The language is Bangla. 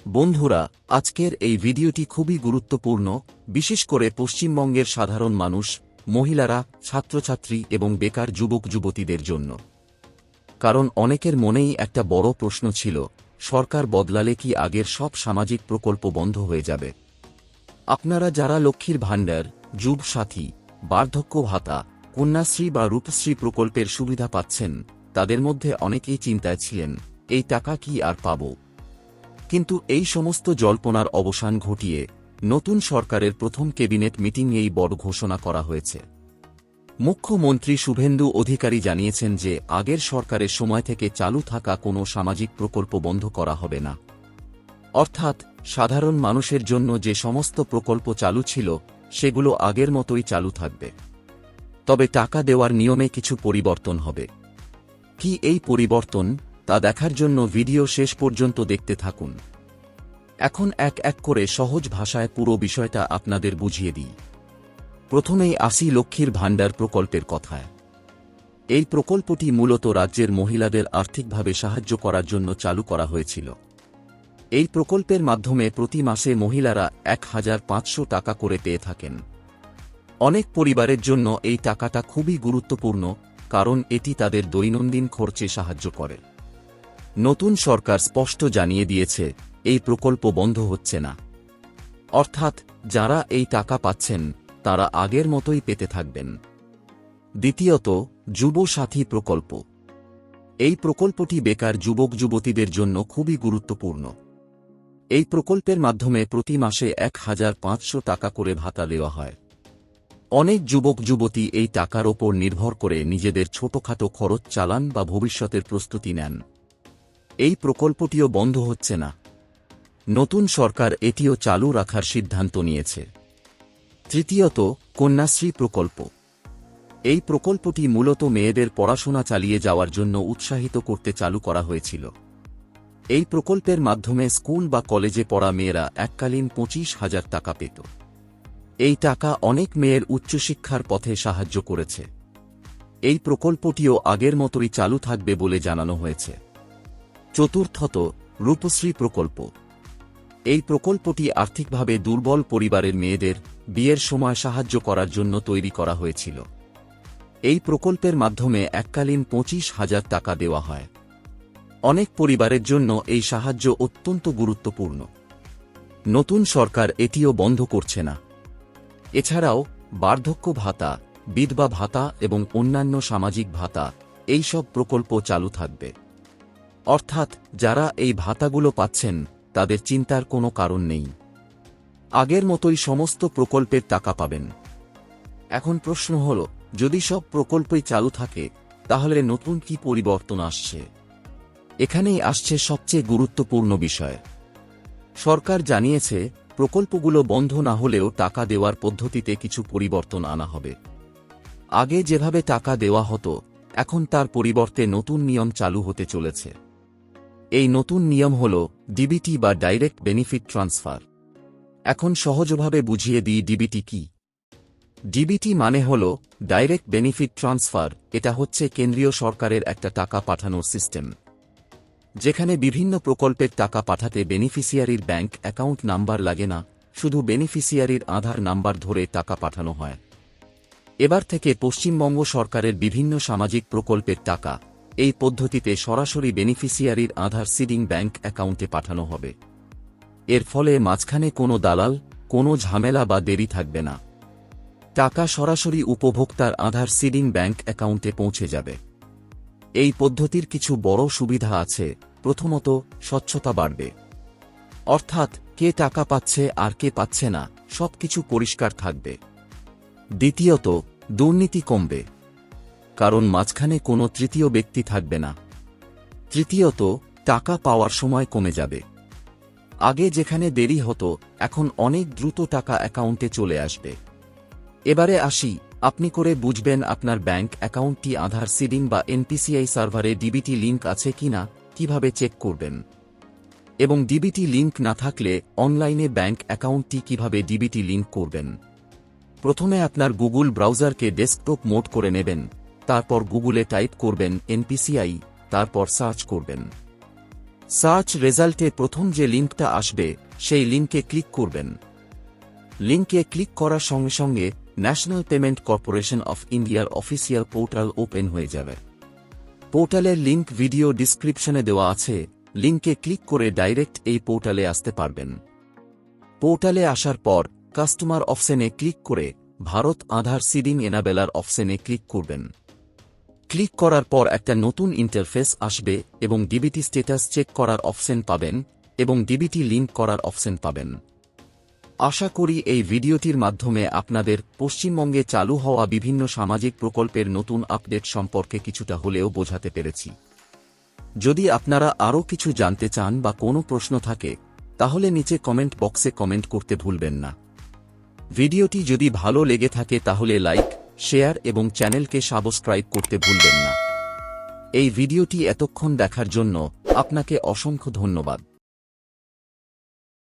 বন্ধুরা, আজকের এই ভিডিওটি খুবই গুরুত্বপূর্ণ, বিশেষ করে পশ্চিমবঙ্গের সাধারণ মানুষ, মহিলারা, ছাত্রছাত্রী এবং বেকার যুবক যুবতীদের জন্য। কারণ অনেকের মনেই একটা বড় প্রশ্ন ছিল, সরকার বদলালে কি আগের সব সামাজিক প্রকল্প বন্ধ হয়ে যাবে? আপনারা যারা লক্ষ্মীর ভাণ্ডার, যুব সাথী, বার্ধক্য ভাতা, কন্যাশ্রী বা রূপশ্রী প্রকল্পের সুবিধা পাচ্ছেন, তাদের মধ্যে অনেকেই চিন্তায় ছিলেন, এই টাকা কি আর পাব? কিন্তু এই সমস্ত জল্পনার অবসান ঘটিয়ে নতুন সরকারের প্রথম ক্যাবিনেট মিটিংয়েই বড় ঘোষণা করা হয়েছে। মুখ্যমন্ত্রী শুভেন্দু অধিকারী জানিয়েছেন যে আগের সরকারের সময় থেকে চালু থাকা কোনো সামাজিক প্রকল্প বন্ধ করা হবে না। অর্থাৎ সাধারণ মানুষের জন্য যে সমস্ত প্রকল্প চালু ছিল সেগুলো আগের মতোই চালু থাকবে। তবে টাকা দেওয়ার নিয়মে কিছু পরিবর্তন হবে। কি এই পরিবর্তন, তা দেখার জন্য ভিডিও শেষ পর্যন্ত দেখতে থাকুন। এখন এক এক করে সহজ ভাষায় পুরো বিষয়টা আপনাদের বুঝিয়ে দিই। প্রথমেই আসি লক্ষ্মীর ভাণ্ডার প্রকল্পের কথায়। এই প্রকল্পটি মূলত রাজ্যের মহিলাদের আর্থিকভাবে সাহায্য করার জন্য চালু করা হয়েছিল। এই প্রকল্পের মাধ্যমে প্রতি মাসে মহিলারা ১,৫০০ টাকা করে পেয়ে থাকেন। অনেক পরিবারের জন্য এই টাকাটা খুবই গুরুত্বপূর্ণ, কারণ এটি তাদের দৈনন্দিন খরচে সাহায্য করে। নতুন সরকার স্পষ্ট জানিয়ে দিয়েছে, এই প্রকল্প বন্ধ হচ্ছে না। অর্থাৎ যারা এই টাকা পাচ্ছেন তারা আগের মতোই পেতে থাকবেন। দ্বিতীয়ত, যুব সাথী প্রকল্প। এই প্রকল্পটি বেকার যুবক যুবতীদের জন্য খুবই গুরুত্বপূর্ণ। এই প্রকল্পের মাধ্যমে প্রতি মাসে ১,৫০০ টাকা করে ভাতা দেওয়া হয়। অনেক যুবক যুবতী এই টাকার ওপর নির্ভর করে নিজেদের ছোটখাটো খরচ চালান বা ভবিষ্যতের প্রস্তুতি নেন। এই প্রকল্পটিও বন্ধ হচ্ছে না। নতুন সরকার এটিও চালু রাখার সিদ্ধান্ত নিয়েছে। তৃতীয়ত, কন্যাশ্রী প্রকল্প। এই প্রকল্পটি মূলত মেয়েদের পড়াশোনা চালিয়ে যাওয়ার জন্য উৎসাহিত করতে চালু করা হয়েছিল। এই প্রকল্পের মাধ্যমে স্কুল বা কলেজে পড়া মেয়েরা এককালীন ২৫,০০০ টাকা পেত। এই টাকা অনেক মেয়ের উচ্চশিক্ষার পথে সাহায্য করেছে। এই প্রকল্পটিও আগের মতোই চালু থাকবে বলে জানানো হয়েছে। চতুর্থত, রূপশ্রী প্রকল্প। এই প্রকল্পটি আর্থিকভাবে দুর্বল পরিবারের মেয়েদের বিয়ের সময় সাহায্য করার জন্য তৈরি করা হয়েছিল। এই প্রকল্পের মাধ্যমে এককালীন ২৫,০০০ টাকা দেওয়া হয়। অনেক পরিবারের জন্য এই সাহায্য অত্যন্ত গুরুত্বপূর্ণ। নতুন সরকার এটিও বন্ধ করছে না। এছাড়াও বার্ধক্য ভাতা, বিধবা ভাতা এবং অন্যান্য সামাজিক ভাতা, এই সব প্রকল্প চালু থাকবে। অর্থাৎ যারা এই ভাতাগুলো পাচ্ছেন তাদের চিন্তার কোনো কারণ নেই। আগের মতোই সমস্ত প্রকল্পের টাকা পাবেন। এখন প্রশ্ন হল, যদি সব প্রকল্পই চালু থাকে তাহলে নতুন কি পরিবর্তন আসছে? এখানেই আসছে সবচেয়ে গুরুত্বপূর্ণ বিষয়। সরকার জানিয়েছে, প্রকল্পগুলো বন্ধ না হলেও টাকা দেওয়ার পদ্ধতিতে কিছু পরিবর্তন আনা হবে। আগে যেভাবে টাকা দেওয়া হতো, এখন তার পরিবর্তে নতুন নিয়ম চালু হতে চলেছে। এই নতুন নিয়ম হল ডিবিটি বা ডাইরেক্ট বেনিফিট ট্রান্সফার। এখন সহজভাবে বুঝিয়ে দিই ডিবিটি কি। ডিবিটি মানে হল ডাইরেক্ট বেনিফিট ট্রান্সফার। এটা হচ্ছে কেন্দ্রীয় সরকারের একটা টাকা পাঠানোর সিস্টেম, যেখানে বিভিন্ন প্রকল্পের টাকা পাঠাতে বেনিফিশিয়ারির ব্যাংক অ্যাকাউন্ট নাম্বার লাগে না, শুধু বেনিফিশিয়ারির আধার নাম্বার ধরে টাকা পাঠানো হয়। এবার থেকে পশ্চিমবঙ্গ সরকারের বিভিন্ন সামাজিক প্রকল্পের টাকা এই পদ্ধতিতে সরাসরি বেনিফিশিয়ারির আধার সিডিং ব্যাংক অ্যাকাউন্টে পাঠানো হবে। এর ফলে মাঝখানে কোনো দালাল, কোনো ঝামেলা বা দেরি থাকবে না। টাকা সরাসরি উপভোক্তার আধার সিডিং ব্যাংক অ্যাকাউন্টে পৌঁছে যাবে। এই পদ্ধতির কিছু বড় সুবিধা আছে। প্রথমত, স্বচ্ছতা বাড়বে। অর্থাৎ কে টাকা পাচ্ছে আর কে পাচ্ছে না, সবকিছু পরিষ্কার থাকবে। দ্বিতীয়ত, দুর্নীতি কমবে, কারণ মাঝখানে কোনো তৃতীয় ব্যক্তি থাকবে না। তৃতীয়ত, টাকা পাওয়ার সময় কমে যাবে। আগে যেখানে দেরি হতো, এখন অনেক দ্রুত টাকা অ্যাকাউন্টে চলে আসবে। এবারে আসি, আপনি করে বুঝবেন আপনার ব্যাংক অ্যাকাউন্টটি আধার সিডিং বা এনপিসিআই সার্ভারে ডিবিটি লিংক আছে কিনা, কিভাবে চেক করবেন। এবং ডিবিটি লিংক না থাকলে অনলাইনে ব্যাংক অ্যাকাউন্টটি কিভাবে ডিবিটি লিংক করবেন। প্রথমে আপনার গুগল ব্রাউজারকে ডেস্কটপ মোড করে নেবেন, তারপর গুগলে টাইপ করবেন এনপিসিআই, তারপর সার্চ করবেন। সার্চ রেজাল্টে প্রথম যে লিঙ্কটা আসবে সেই লিঙ্কে ক্লিক করবেন। লিঙ্কে ক্লিক করার সঙ্গে সঙ্গে ন্যাশনাল পেমেন্ট কর্পোরেশন অফ ইন্ডিয়ার অফিসিয়াল পোর্টাল ওপেন হয়ে যাবে। পোর্টালের লিঙ্ক ভিডিও ডিসক্রিপশনে দেওয়া আছে, লিঙ্কে ক্লিক করে ডাইরেক্ট এই পোর্টালে আসতে পারবেন। পোর্টালে আসার পর কাস্টমার অপশনে ক্লিক করে ভারত আধার সিডিং এনাবেলার অপশনে ক্লিক করবেন। ক্লিক করার পর একটা নতুন ইন্টারফেস আসবে এবং ডিবিটি স্ট্যাটাস চেক করার অপশন পাবেন এবং ডিবিটি লিঙ্ক করার অপশন পাবেন। আশা করি এই ভিডিওটির মাধ্যমে আপনাদের পশ্চিমবঙ্গে চালু হওয়া বিভিন্ন সামাজিক প্রকল্পের নতুন আপডেট সম্পর্কে কিছুটা হলেও বোঝাতে পেরেছি। যদি আপনারা আরও কিছু জানতে চান বা কোনো প্রশ্ন থাকে তাহলে নিচে কমেন্ট বক্সে কমেন্ট করতে ভুলবেন না। ভিডিওটি যদি ভালো লেগে থাকে তাহলে লাইক, শেয়ার এবং চ্যানেলকে সাবস্ক্রাইব করতে ভুলবেন না। এই ভিডিওটি এতক্ষণ দেখার জন্য আপনাকে অসংখ্য ধন্যবাদ।